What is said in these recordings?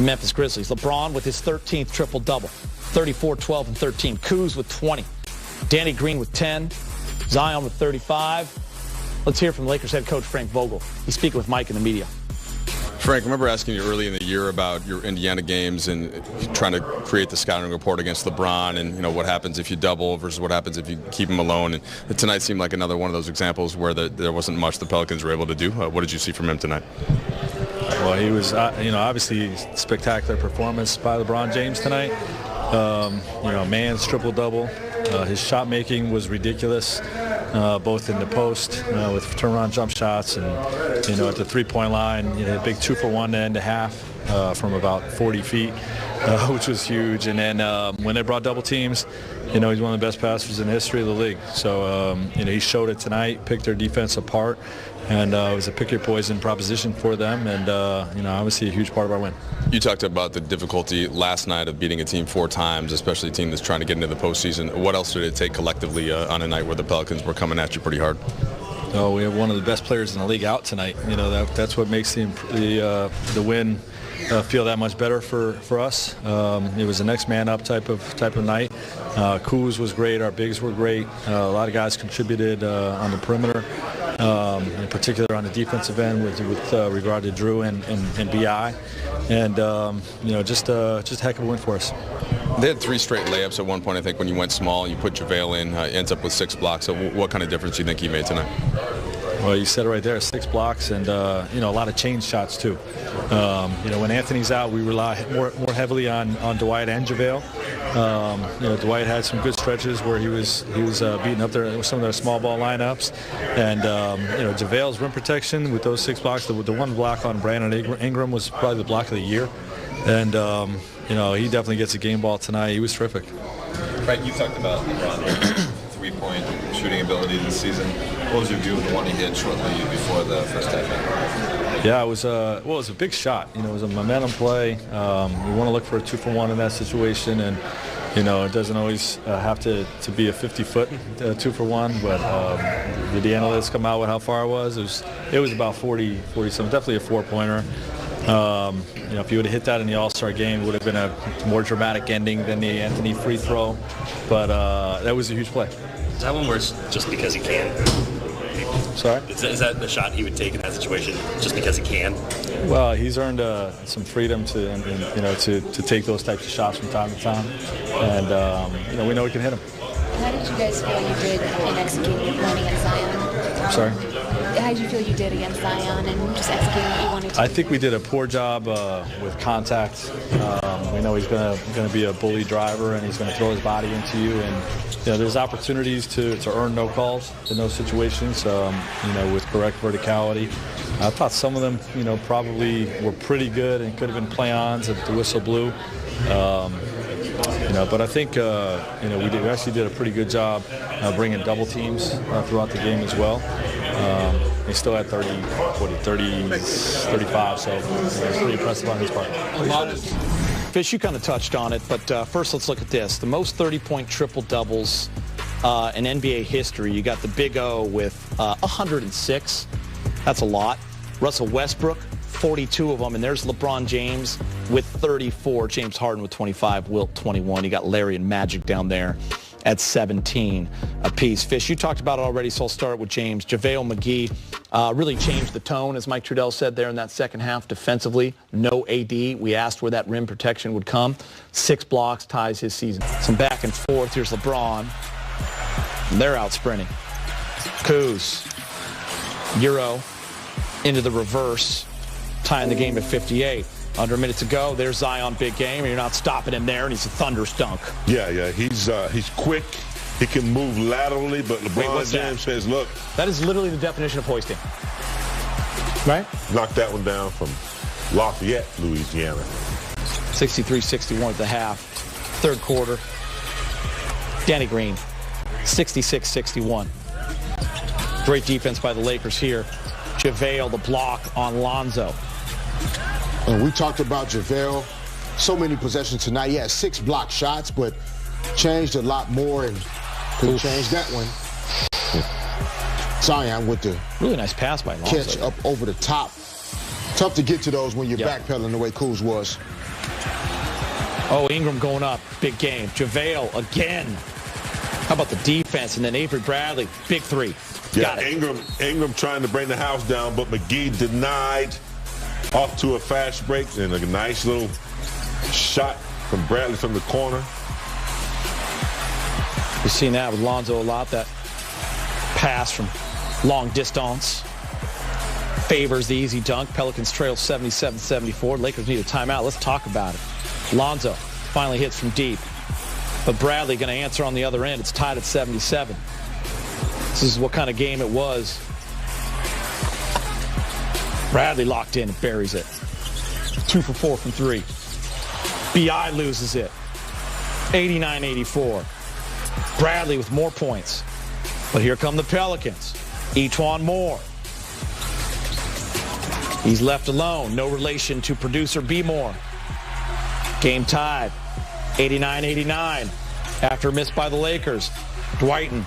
the Memphis Grizzlies. LeBron with his 13th triple-double, 34, 12, and 13. Kuz with 20. Danny Green with 10. Zion with 35. Let's hear from Lakers head coach Frank Vogel. He's speaking with Mike in the media. Frank, I remember asking you early in the year about your Indiana games and trying to create the scouting report against LeBron and, you know, what happens if you double versus what happens if you keep him alone. And tonight seemed like another one of those examples where there wasn't much the Pelicans were able to do. What did you see from him tonight? Well, he was, obviously spectacular performance by LeBron James tonight. Man's triple-double. His shot making was ridiculous, both in the post with turnaround jump shots and, at the three-point line, a big 2-for-1 to end a half from about 40 feet, which was huge. And then when they brought double teams, he's one of the best passers in the history of the league. So, he showed it tonight, picked their defense apart, and it was a pick-your-poison proposition for them, and, obviously a huge part of our win. You talked about the difficulty last night of beating a team 4 times, especially a team that's trying to get into the postseason. What else did it take collectively on a night where the Pelicans were coming at you pretty hard? Oh, we have one of the best players in the league out tonight. That's what makes the win feel that much better for us. It was a next man up type of night. Kuz was great. Our bigs were great. A lot of guys contributed on the perimeter, in particular on the defensive end with regard to Drew and Bi. And just a heck of a win for us. They had 3 straight layups at one point, I think, when you went small. You put JaVale in, ends up with 6 blocks. So what kind of difference do you think he made tonight? Well, you said it right there, 6 blocks and, a lot of change shots, too. When Anthony's out, we rely more heavily on Dwight and JaVale. Dwight had some good stretches where he was beating up some of their small ball lineups. And, JaVale's rim protection with those 6 blocks, the one block on Brandon Ingram was probably the block of the year. And, he definitely gets a game ball tonight. He was terrific. Frank, you talked about LeBron's three-point shooting ability this season. What was your view of the one he hit shortly before the first half? Yeah, it was a big shot. It was a momentum play. We want to look for a 2-for-1 in that situation, and it doesn't always have to be a 50-foot 2-for-1. But did the analysts come out with how far it was? It was about 40-something. Definitely a 4-pointer. If you would have hit that in the All-Star game, it would have been a more dramatic ending than the Anthony free throw. But that was a huge play. Is that one where it's just because he can? Sorry? Is that the shot he would take in that situation just because he can? Well, he's earned some freedom to take those types of shots from time to time, and we know we can hit him. How did you guys feel you did in executing your plan against Zion? Sorry? How did you feel you did against Zion and just executing what you wanted to? I think we did a poor job with contact. We know he's going to be a bully driver, and he's going to throw his body into you, and there's opportunities to earn no calls in those situations, with correct verticality. I thought some of them, probably were pretty good and could have been play-ons if the whistle blew. But I think, we actually did a pretty good job bringing double teams throughout the game as well. He still had 35, so it's pretty impressive on his part. Fish, you kind of touched on it, but first let's look at this. The most 30-point triple-doubles in NBA history. You got the Big O with 106. That's a lot. Russell Westbrook, 42 of them, and there's LeBron James with 34. James Harden with 25. Wilt, 21. You got Larry and Magic down there at 17 apiece. Fish, you talked about it already, so I'll start with James. JaVale McGee really changed the tone, as Mike Trudell said there in that second half defensively. No AD. We asked where that rim protection would come. 6 blocks, ties his season. Some back and forth. Here's LeBron. They're out sprinting. Kuz. Euro into the reverse, tying the game at 58. Under a minute to go. There's Zion, big game, and you're not stopping him there, and he's a thunderous dunk. Yeah, he's quick. He can move laterally, but LeBron James says, look. That is literally the definition of hoisting. Right? Knocked that one down from Lafayette, Louisiana. 63-61 at the half. Third quarter. Danny Green, 66-61. Great defense by the Lakers here. JaVale, the block on Lonzo. And we talked about JaVale. So many possessions tonight. He had 6 block shots, but changed a lot more and could change that one. Zion with the really nice pass by Lonzo. Catch up over the top Tough to get to those when you're backpedaling the way Kuz was. Oh, Ingram going up. Big game. JaVale again. How about the defense? And then Avery Bradley. Big three. Yeah, Ingram trying to bring the house down, but McGee denied. Off to a fast break and a nice little shot from Bradley from the corner. We've seen that with Lonzo a lot. That pass from long distance favors the easy dunk. Pelicans trail 77-74. Lakers need a timeout. Let's talk about it. Lonzo finally hits from deep. But Bradley going to answer on the other end. It's tied at 77. This is what kind of game it was. Bradley locked in and buries it. 2 for 4 from 3. B.I. loses it. 89-84. Bradley with more points. But here come the Pelicans. E'Twaun Moore. He's left alone. No relation to producer B. Moore. Game tied. 89-89. After a miss by the Lakers. Dwight and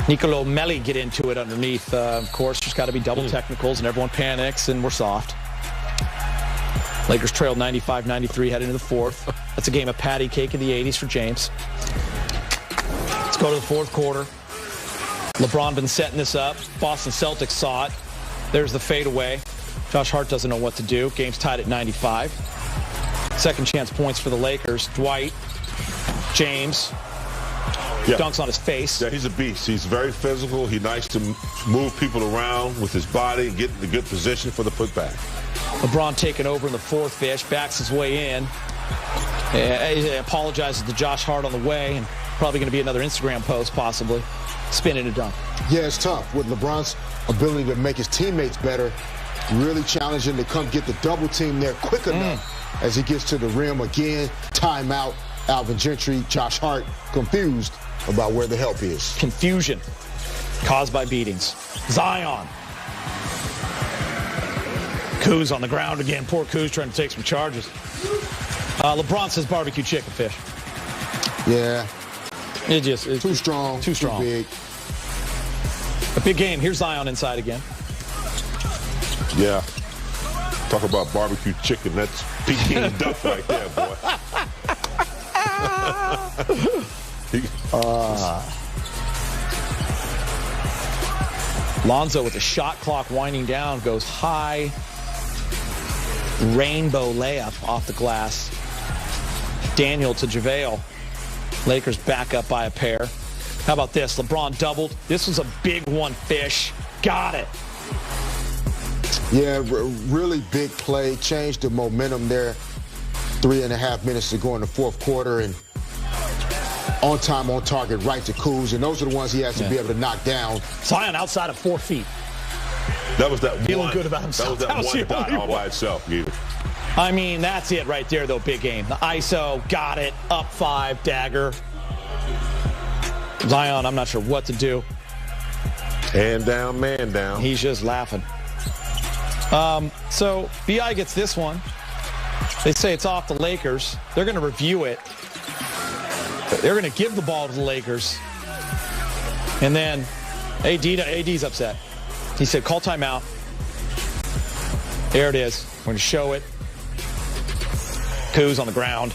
Nicolo Melli get into it underneath. Of course, there's got to be double technicals, and everyone panics, and we're soft. Lakers trailed 95-93 heading into the fourth. That's a game of patty cake in the 80s for James. Let's go to the fourth quarter. LeBron been setting this up. Boston Celtics saw it. There's the fadeaway. Josh Hart doesn't know what to do. Game's tied at 95. Second chance points for the Lakers. Dwight, James. Dunks on his face. Yeah, he's a beast. He's very physical. He's nice to move people around with his body and get in a good position for the putback. LeBron taking over in the fourth fish, backs his way in. He apologizes to Josh Hart on the way, and probably going to be another Instagram post, possibly. Spinning a dunk. Yeah, it's tough with LeBron's ability to make his teammates better. Really challenging to come get the double team there quick enough as he gets to the rim again. Timeout. Alvin Gentry, Josh Hart confused about where the help is. Confusion caused by beatings. Zion. Kuz on the ground again. Poor Kuz trying to take some charges. LeBron says barbecue chicken fish. Yeah. It's too strong. Too strong. Too big. A big game. Here's Zion inside again. Yeah. Talk about barbecue chicken. That's Peking duck right there, boy. Lonzo with the shot clock winding down goes high. Rainbow layup off the glass. Daniel to JaVale. Lakers back up by a pair. How about this? LeBron doubled. This was a big one, Fish. Got it. Yeah, really big play. Changed the momentum there. 3.5 minutes to go in the fourth quarter, and on time, on target, right to Kuz, and those are the ones he has to be able to knock down. Zion outside of 4 feet. That was that Feeling one. good about himself. That was that one dot all by itself, Gator. I mean, that's it right there, though, big game. The ISO, got it, up 5, dagger. Zion, I'm not sure what to do. Hand down, man down. He's just laughing. So, B.I. gets this one. They say it's off the Lakers. They're going to review it. They're going to give the ball to the Lakers. And then AD's upset. He said, call timeout. There it is. We're going to show it. Kuz on the ground.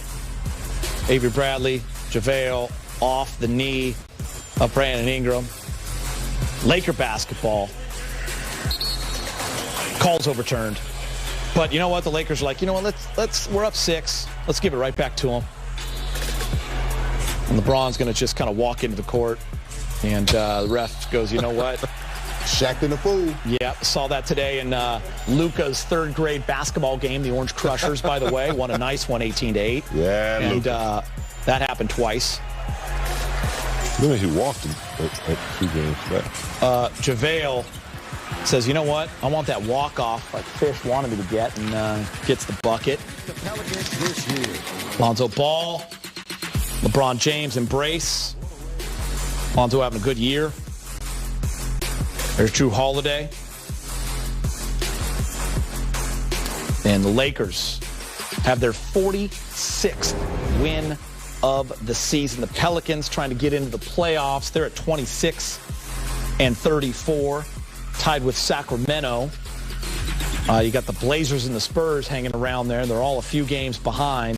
Avery Bradley, JaVale off the knee of Brandon Ingram. Laker basketball. Call's overturned. But you know what? The Lakers are like, you know what? We're up 6. Let's give it right back to them. And LeBron's going to just kind of walk into the court. And the ref goes, you know what? Shaq and the fool. Yeah, saw that today in Luka's third grade basketball game. The Orange Crushers, by the way, won a nice one, 18-8. Yeah, and that happened twice. Then he walked him at 2 games back. JaVale says, you know what? I want that walk-off like Fish wanted me to get, and gets the bucket. The Pelicans this year. Lonzo Ball, LeBron James embrace. Lonzo having a good year. There's Drew Holiday. And the Lakers have their 46th win of the season. The Pelicans trying to get into the playoffs. They're at 26 and 34, tied with Sacramento. You got the Blazers and the Spurs hanging around there. They're all a few games behind.